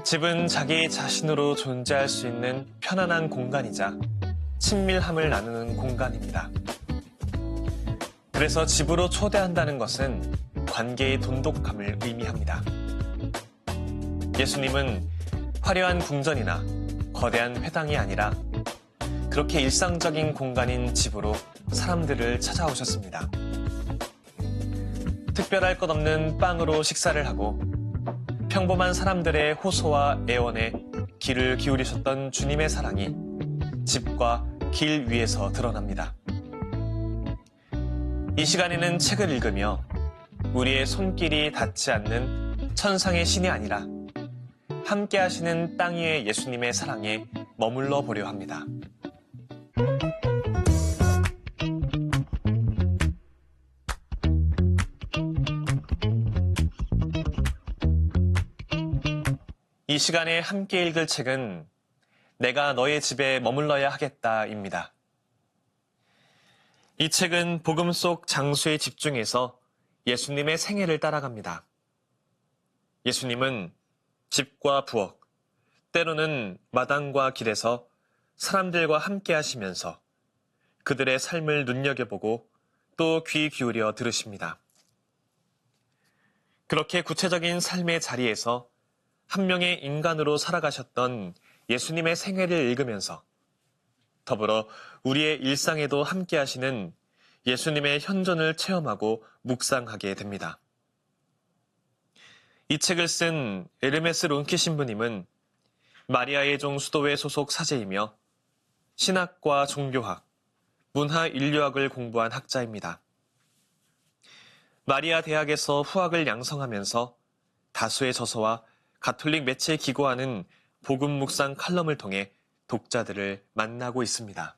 집은 자기 자신으로 존재할 수 있는 편안한 공간이자 친밀함을 나누는 공간입니다. 그래서 집으로 초대한다는 것은 관계의 돈독함을 의미합니다. 예수님은 화려한 궁전이나 거대한 회당이 아니라 그렇게 일상적인 공간인 집으로 사람들을 찾아오셨습니다. 특별할 것 없는 빵으로 식사를 하고 평범한 사람들의 호소와 애원에 귀를 기울이셨던 주님의 사랑이 집과 길 위에서 드러납니다. 이 시간에는 책을 읽으며 우리의 손길이 닿지 않는 천상의 신이 아니라 함께 하시는 땅 위의 예수님의 사랑에 머물러 보려 합니다. 이 시간에 함께 읽을 책은 내가 너의 집에 머물러야 하겠다입니다. 이 책은 복음 속 장수에 집중해서 예수님의 생애를 따라갑니다. 예수님은 집과 부엌, 때로는 마당과 길에서 사람들과 함께 하시면서 그들의 삶을 눈여겨보고 또 귀 기울여 들으십니다. 그렇게 구체적인 삶의 자리에서 한 명의 인간으로 살아가셨던 예수님의 생애를 읽으면서 더불어 우리의 일상에도 함께 하시는 예수님의 현존을 체험하고 묵상하게 됩니다. 이 책을 쓴 에르메스 론키 신부님은 마리아의 종 수도회 소속 사제이며 신학과 종교학, 문화 인류학을 공부한 학자입니다. 마리아 대학에서 후학을 양성하면서 다수의 저서와 가톨릭 매체에 기고하는 복음 묵상 칼럼을 통해 독자들을 만나고 있습니다.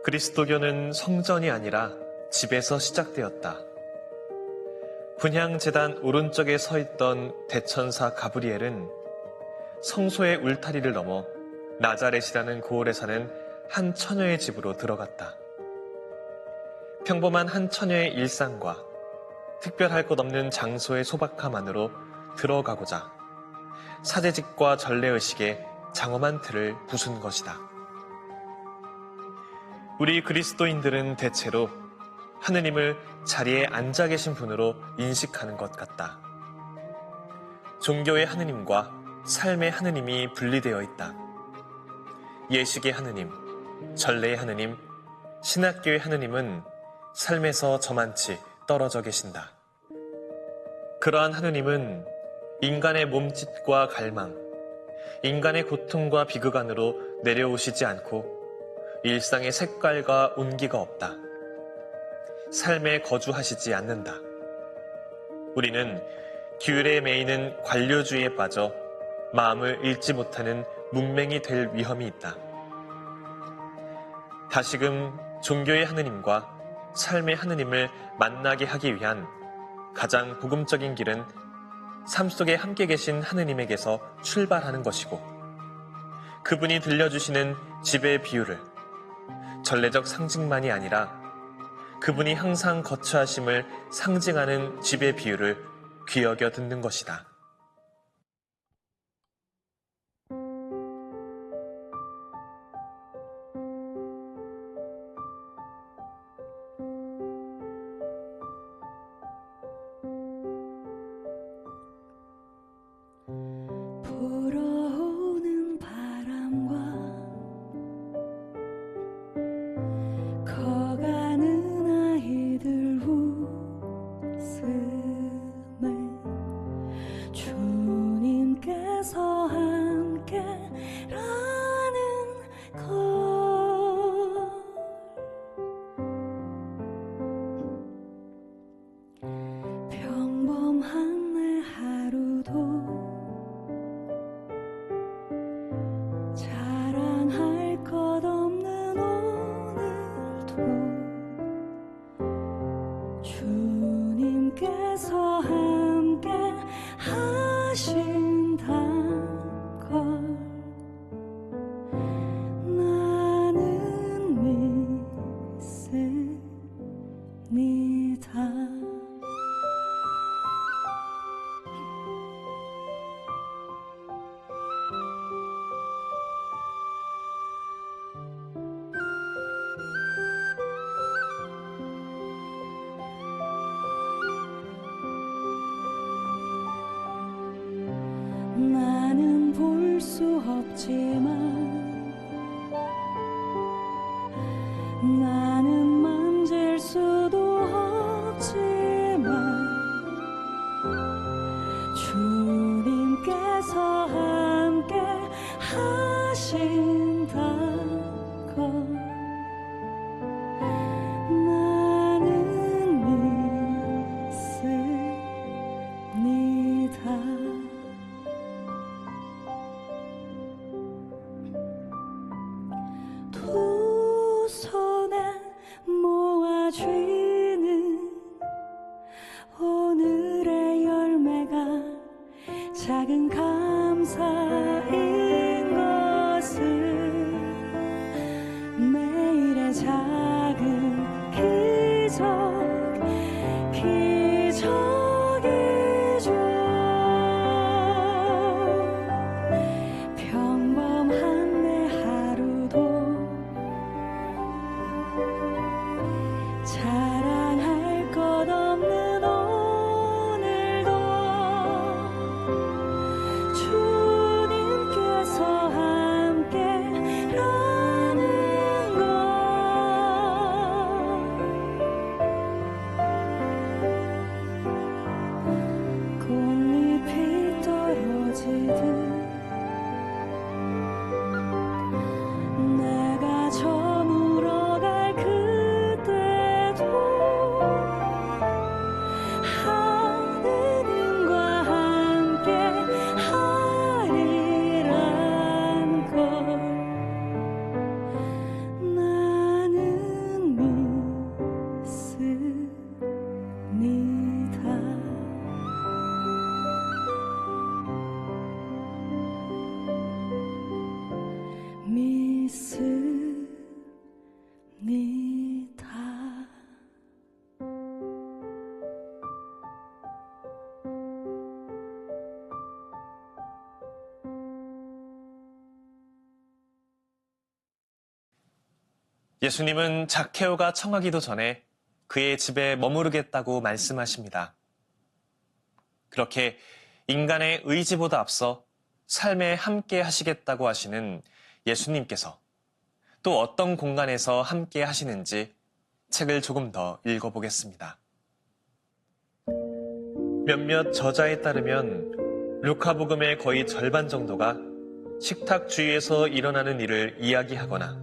그리스도교는 성전이 아니라 집에서 시작되었다. 분향재단 오른쪽에 서 있던 대천사 가브리엘은 성소의 울타리를 넘어 나자렛이라는 고을에 사는 한 처녀의 집으로 들어갔다. 평범한 한 처녀의 일상과 특별할 것 없는 장소의 소박함 안으로 들어가고자 사제직과 전례의식에 장엄한 틀을 부순 것이다. 우리 그리스도인들은 대체로 하느님을 자리에 앉아 계신 분으로 인식하는 것 같다. 종교의 하느님과 삶의 하느님이 분리되어 있다. 예식의 하느님, 전례의 하느님, 신학교의 하느님은 삶에서 저만치 떨어져 계신다. 그러한 하느님은 인간의 몸짓과 갈망, 인간의 고통과 비극 안으로 내려오시지 않고 일상의 색깔과 온기가 없다. 삶에 거주하시지 않는다. 우리는 규율에 매이는 관료주의에 빠져 마음을 잃지 못하는 문맹이 될 위험이 있다. 다시금 종교의 하느님과 삶의 하느님을 만나게 하기 위한 가장 복음적인 길은 삶 속에 함께 계신 하느님에게서 출발하는 것이고 그분이 들려주시는 집의 비유를 전례적 상징만이 아니라 그분이 항상 거처하심을 상징하는 집의 비유를 귀여겨 듣는 것이다. 불어오는 바람과 커가는 아이들 웃음을 주님께서 함께라는 걸 평범한 내 하루도 자랑할 것 없는 오늘도 주님께서 함께 나는 볼 수 없지만 나는 만질 수도 없지만 주님께서 함께 하신다고 나는 믿습니다. 두 손에 모아쥐는 오늘의 열매가 작은 감사인 것을 매일의 작은 기적이죠. 평범한 내 하루도 자랑할 것 없는 오늘도 주님께서 함께라는 것 꽃잎이 떨어지듯 내가 저물어갈 그때도 하느님과 함께 하리란 걸 나는 믿습니다. 믿습니다. 예수님은 zak케오가 청하기도 전에 그의 집에 머무르겠다고 말씀하십니다. 그렇게 인간의 의지보다 앞서 삶에 함께 하시겠다고 하시는 예수님께서 또 어떤 공간에서 함께 하시는지 책을 조금 더 읽어보겠습니다. 몇몇 저자에 따르면 루카복음의 거의 절반 정도가 식탁 주위에서 일어나는 일을 이야기하거나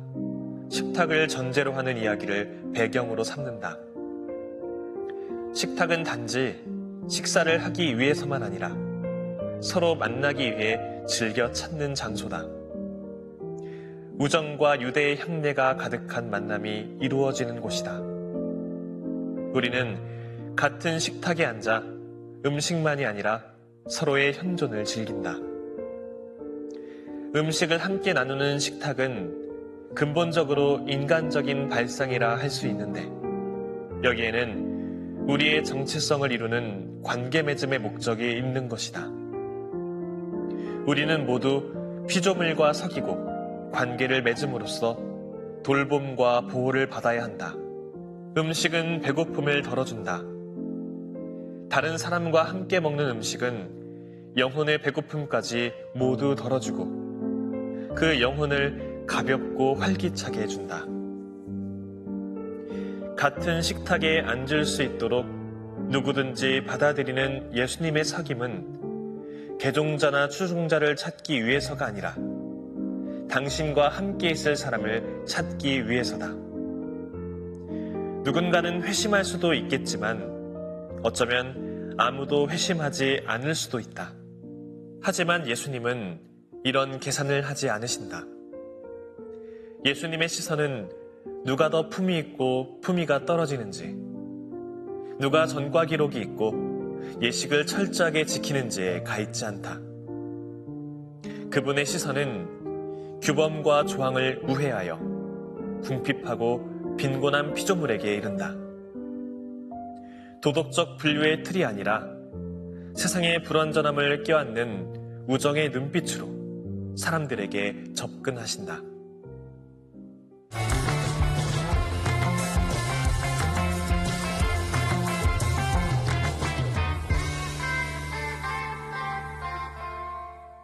식탁을 전제로 하는 이야기를 배경으로 삼는다. 식탁은 단지 식사를 하기 위해서만 아니라 서로 만나기 위해 즐겨 찾는 장소다. 우정과 유대의 향내가 가득한 만남이 이루어지는 곳이다. 우리는 같은 식탁에 앉아 음식만이 아니라 서로의 현존을 즐긴다. 음식을 함께 나누는 식탁은 근본적으로 인간적인 발상이라 할 수 있는데 여기에는 우리의 정체성을 이루는 관계 맺음의 목적이 있는 것이다. 우리는 모두 피조물과 사귀고 관계를 맺음으로써 돌봄과 보호를 받아야 한다. 음식은 배고픔을 덜어준다. 다른 사람과 함께 먹는 음식은 영혼의 배고픔까지 모두 덜어주고 그 영혼을 가볍고 활기차게 해준다. 같은 식탁에 앉을 수 있도록 누구든지 받아들이는 예수님의 사귐은 개종자나 추종자를 찾기 위해서가 아니라 당신과 함께 있을 사람을 찾기 위해서다. 누군가는 회심할 수도 있겠지만 어쩌면 아무도 회심하지 않을 수도 있다. 하지만 예수님은 이런 계산을 하지 않으신다. 예수님의 시선은 누가 더 품위 있고 품위가 떨어지는지, 누가 전과 기록이 있고 예식을 철저하게 지키는지에 가 있지 않다. 그분의 시선은 규범과 조항을 우회하여 궁핍하고 빈곤한 피조물에게 이른다. 도덕적 분류의 틀이 아니라 세상의 불완전함을 껴안는 우정의 눈빛으로 사람들에게 접근하신다.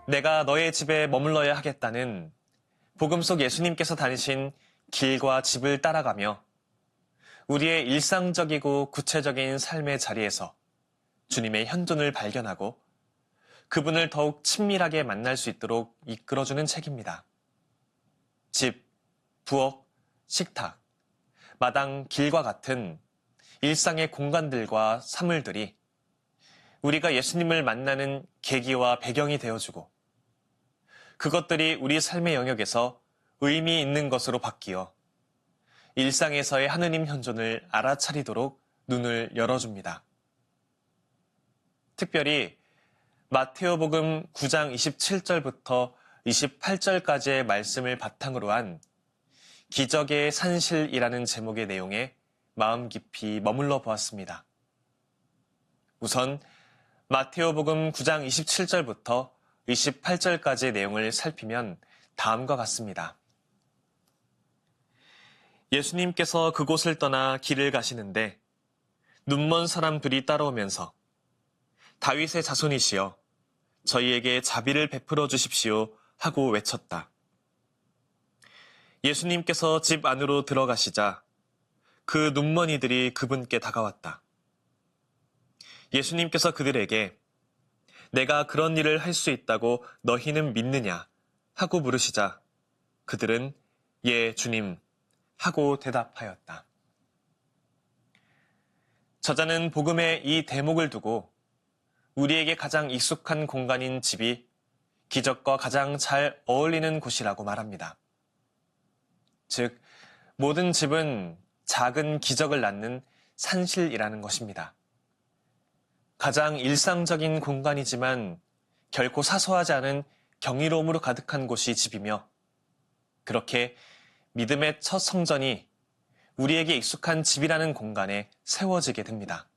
내가 너의 집에 머물러야 하겠다는 복음 속 예수님께서 다니신 길과 집을 따라가며 우리의 일상적이고 구체적인 삶의 자리에서 주님의 현존을 발견하고 그분을 더욱 친밀하게 만날 수 있도록 이끌어주는 책입니다. 집, 부엌, 식탁, 마당, 길과 같은 일상의 공간들과 사물들이 우리가 예수님을 만나는 계기와 배경이 되어주고 그것들이 우리 삶의 영역에서 의미 있는 것으로 바뀌어 일상에서의 하느님 현존을 알아차리도록 눈을 열어줍니다. 특별히 마테오복음 9장 27절부터 28절까지의 말씀을 바탕으로 한 기적의 산실이라는 제목의 내용에 마음 깊이 머물러 보았습니다. 우선 마테오복음 9장 27절부터 28절까지의 내용을 살피면 다음과 같습니다. 예수님께서 그곳을 떠나 길을 가시는데 눈먼 사람들이 따라오면서 다윗의 자손이시여 저희에게 자비를 베풀어 주십시오 하고 외쳤다. 예수님께서 집 안으로 들어가시자 그 눈먼이들이 그분께 다가왔다. 예수님께서 그들에게 내가 그런 일을 할 수 있다고 너희는 믿느냐 하고 물으시자 그들은 예 주님 하고 대답하였다. 저자는 복음의 이 대목을 두고 우리에게 가장 익숙한 공간인 집이 기적과 가장 잘 어울리는 곳이라고 말합니다. 즉, 모든 집은 작은 기적을 낳는 산실이라는 것입니다. 가장 일상적인 공간이지만 결코 사소하지 않은 경이로움으로 가득한 곳이 집이며 그렇게 믿음의 첫 성전이 우리에게 익숙한 집이라는 공간에 세워지게 됩니다.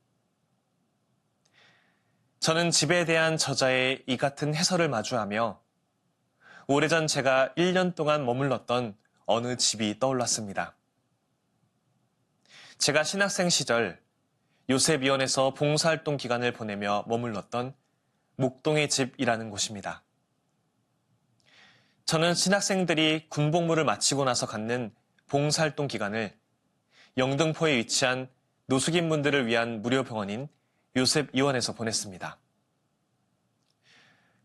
저는 집에 대한 저자의 이 같은 해설을 마주하며 오래전 제가 1년 동안 머물렀던 어느 집이 떠올랐습니다. 제가 신학생 시절 요셉위원회에서 봉사활동 기간을 보내며 머물렀던 목동의 집이라는 곳입니다. 저는 신학생들이 군복무를 마치고 나서 갖는 봉사활동 기간을 영등포에 위치한 노숙인분들을 위한 무료 병원인 요셉위원회에서 보냈습니다.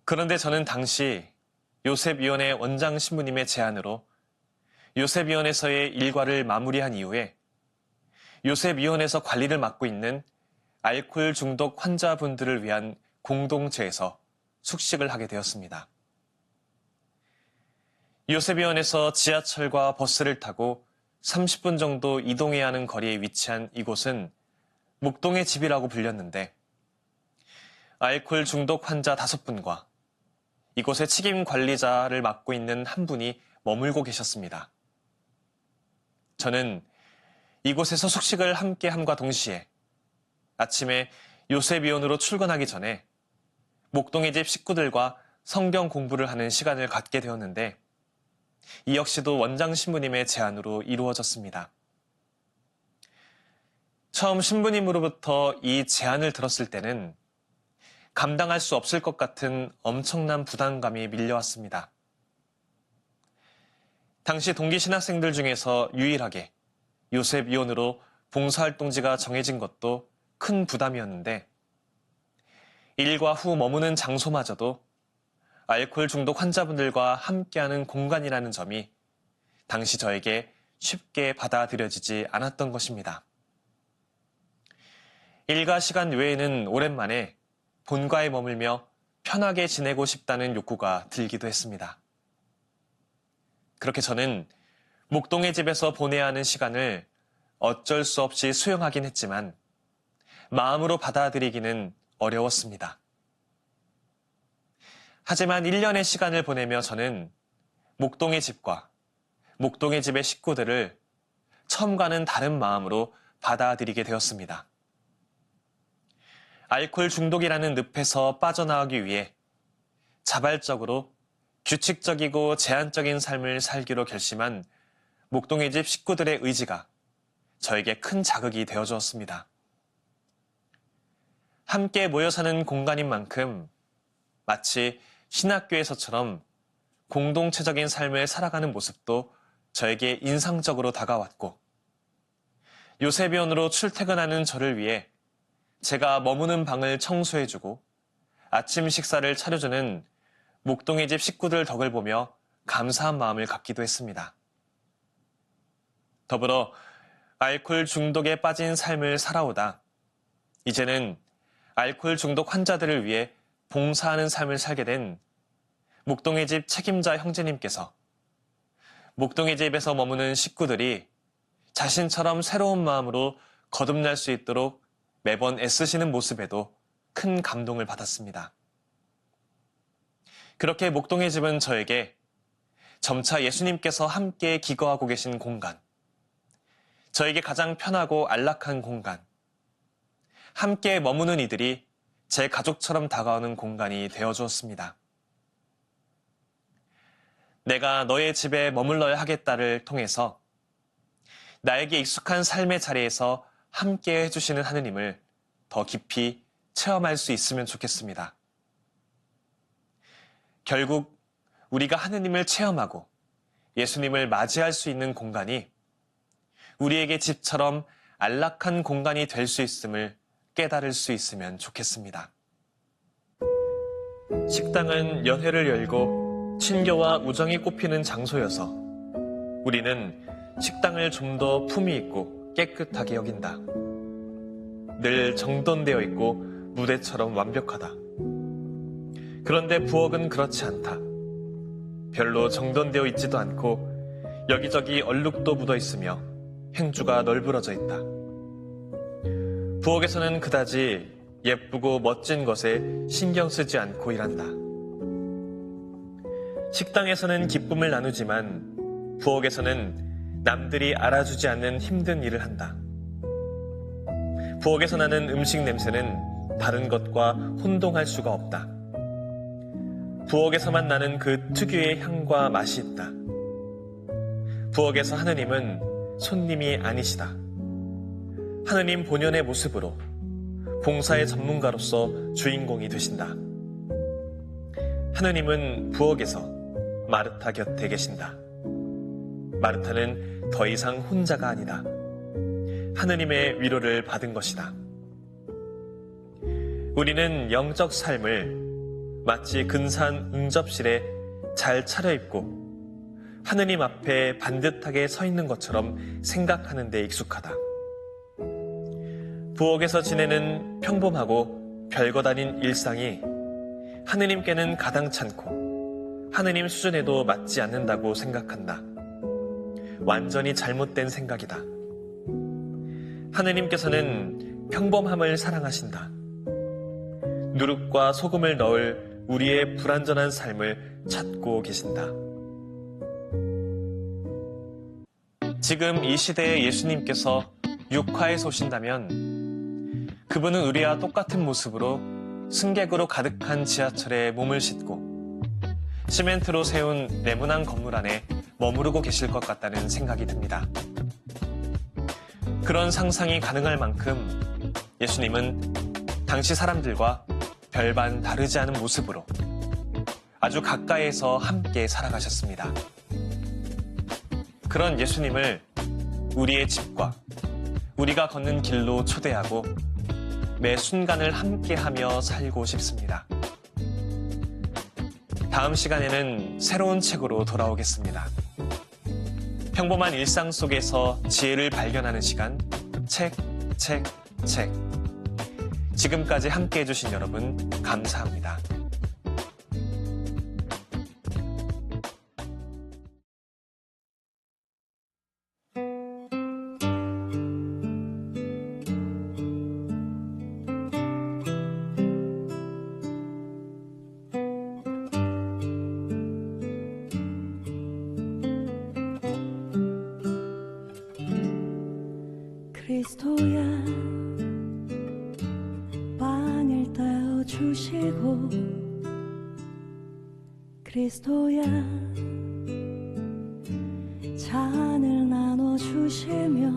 그런데 저는 당시 요셉위원회 원장 신부님의 제안으로 요셉위원회에서의 일과를 마무리한 이후에 요셉위원회에서 관리를 맡고 있는 알코올 중독 환자분들을 위한 공동체에서 숙식을 하게 되었습니다. 요셉위원회에서 지하철과 버스를 타고 30분 정도 이동해야 하는 거리에 위치한 이곳은 목동의 집이라고 불렸는데 알코올 중독 환자 5분과 이곳의 책임 관리자를 맡고 있는 한 분이 머물고 계셨습니다. 저는 이곳에서 숙식을 함께 함과 동시에 아침에 요셉위원으로 출근하기 전에 목동의 집 식구들과 성경 공부를 하는 시간을 갖게 되었는데 이 역시도 원장 신부님의 제안으로 이루어졌습니다. 처음 신부님으로부터 이 제안을 들었을 때는 감당할 수 없을 것 같은 엄청난 부담감이 밀려왔습니다. 당시 동기 신학생들 중에서 유일하게 요셉위원으로 봉사활동지가 정해진 것도 큰 부담이었는데 일과 후 머무는 장소마저도 알코올 중독 환자분들과 함께하는 공간이라는 점이 당시 저에게 쉽게 받아들여지지 않았던 것입니다. 일과 시간 외에는 오랜만에 본가에 머물며 편하게 지내고 싶다는 욕구가 들기도 했습니다. 그렇게 저는 목동의 집에서 보내야 하는 시간을 어쩔 수 없이 수용하긴 했지만 마음으로 받아들이기는 어려웠습니다. 하지만 1년의 시간을 보내며 저는 목동의 집과 목동의 집의 식구들을 처음과는 다른 마음으로 받아들이게 되었습니다. 알코올 중독이라는 늪에서 빠져나오기 위해 자발적으로 규칙적이고 제한적인 삶을 살기로 결심한 목동의 집 식구들의 의지가 저에게 큰 자극이 되어 주었습니다. 함께 모여 사는 공간인 만큼 마치 신학교에서처럼 공동체적인 삶을 살아가는 모습도 저에게 인상적으로 다가왔고, 요새비원으로 출퇴근하는 저를 위해 제가 머무는 방을 청소해주고 아침 식사를 차려주는 목동의 집 식구들 덕을 보며 감사한 마음을 갖기도 했습니다. 더불어 알코올 중독에 빠진 삶을 살아오다 이제는 알코올 중독 환자들을 위해 봉사하는 삶을 살게 된 목동의 집 책임자 형제님께서 목동의 집에서 머무는 식구들이 자신처럼 새로운 마음으로 거듭날 수 있도록 매번 애쓰시는 모습에도 큰 감동을 받았습니다. 그렇게 목동의 집은 저에게 점차 예수님께서 함께 기거하고 계신 공간, 저에게 가장 편하고 안락한 공간, 함께 머무는 이들이 제 가족처럼 다가오는 공간이 되어주었습니다. 내가 너의 집에 머물러야 하겠다를 통해서 나에게 익숙한 삶의 자리에서 함께 해주시는 하느님을 더 깊이 체험할 수 있으면 좋겠습니다. 결국 우리가 하느님을 체험하고 예수님을 맞이할 수 있는 공간이 우리에게 집처럼 안락한 공간이 될 수 있음을 깨달을 수 있으면 좋겠습니다. 식당은 연회를 열고 친교와 우정이 꽃피는 장소여서 우리는 식당을 좀 더 품위 있고 깨끗하게 여긴다. 늘 정돈되어 있고 무대처럼 완벽하다. 그런데 부엌은 그렇지 않다. 별로 정돈되어 있지도 않고 여기저기 얼룩도 묻어 있으며 행주가 널브러져 있다. 부엌에서는 그다지 예쁘고 멋진 것에 신경 쓰지 않고 일한다. 식당에서는 기쁨을 나누지만 부엌에서는 남들이 알아주지 않는 힘든 일을 한다. 부엌에서 나는 음식 냄새는 다른 것과 혼동할 수가 없다. 부엌에서만 나는 그 특유의 향과 맛이 있다. 부엌에서 하느님은 손님이 아니시다. 하느님 본연의 모습으로 봉사의 전문가로서 주인공이 되신다. 하느님은 부엌에서 마르타 곁에 계신다. 마르타는 더 이상 혼자가 아니다. 하느님의 위로를 받은 것이다. 우리는 영적 삶을 마치 근사한 응접실에 잘 차려입고 하느님 앞에 반듯하게 서 있는 것처럼 생각하는 데 익숙하다. 부엌에서 지내는 평범하고 별것 아닌 일상이 하느님께는 가당찮고 하느님 수준에도 맞지 않는다고 생각한다. 완전히 잘못된 생각이다. 하느님께서는 평범함을 사랑하신다. 누룩과 소금을 넣을 우리의 불완전한 삶을 찾고 계신다. 지금 이 시대에 예수님께서 육화에서 오신다면 그분은 우리와 똑같은 모습으로 승객으로 가득한 지하철에 몸을 싣고 시멘트로 세운 네모난 건물 안에 머무르고 계실 것 같다는 생각이 듭니다. 그런 상상이 가능할 만큼 예수님은 당시 사람들과 별반 다르지 않은 모습으로 아주 가까이에서 함께 살아가셨습니다. 그런 예수님을 우리의 집과 우리가 걷는 길로 초대하고 매 순간을 함께하며 살고 싶습니다. 다음 시간에는 새로운 책으로 돌아오겠습니다. 평범한 일상 속에서 지혜를 발견하는 시간, 책. 지금까지 함께 해주신 여러분, 감사합니다. 그리스도야 빵을 떼어 주시고 그리스도야 잔을 나눠 주시며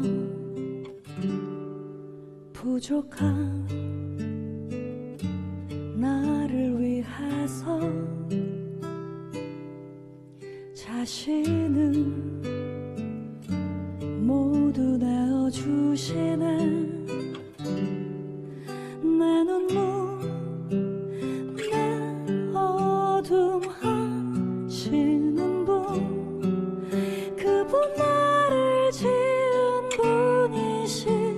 부족한 나를 위해서 다시는 모두 내어주시네. 내 눈물 내 어둠 하시는 분, 그분 나를 지은 분이시기에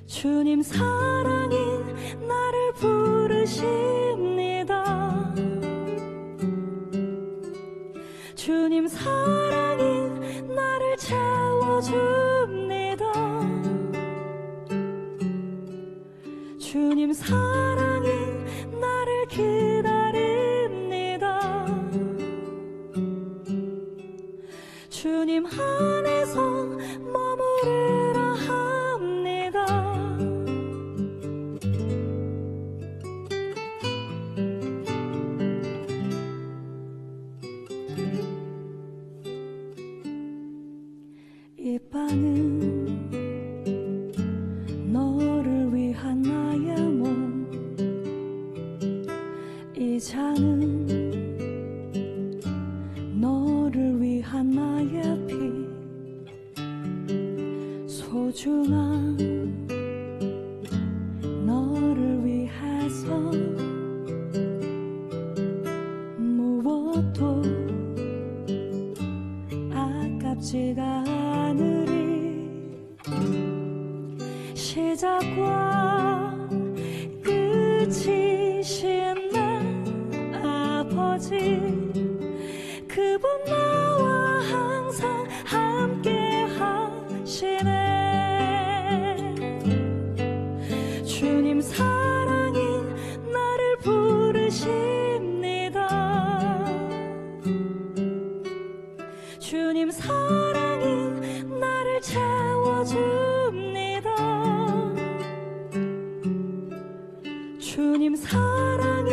주님 사랑이 나를 부르십니다. 주님 사랑이 나를 채워줍니다. 주님 사랑이 나를 기다립니다. 주님 안에서 머무르라 합니다. 이 빵은 너를 위한 나의 몸, 이 잔은 너를 위한 나의 피, 소중한 너를 위해서 무엇도 아깝지가 않으리. 시작과 끝이신 내 아버지, 그분 나와 항상 함께 하시네. 주님 사랑이 나를 부르십니다. 주님 사랑이 나를 채워줍니다. 주님 사랑이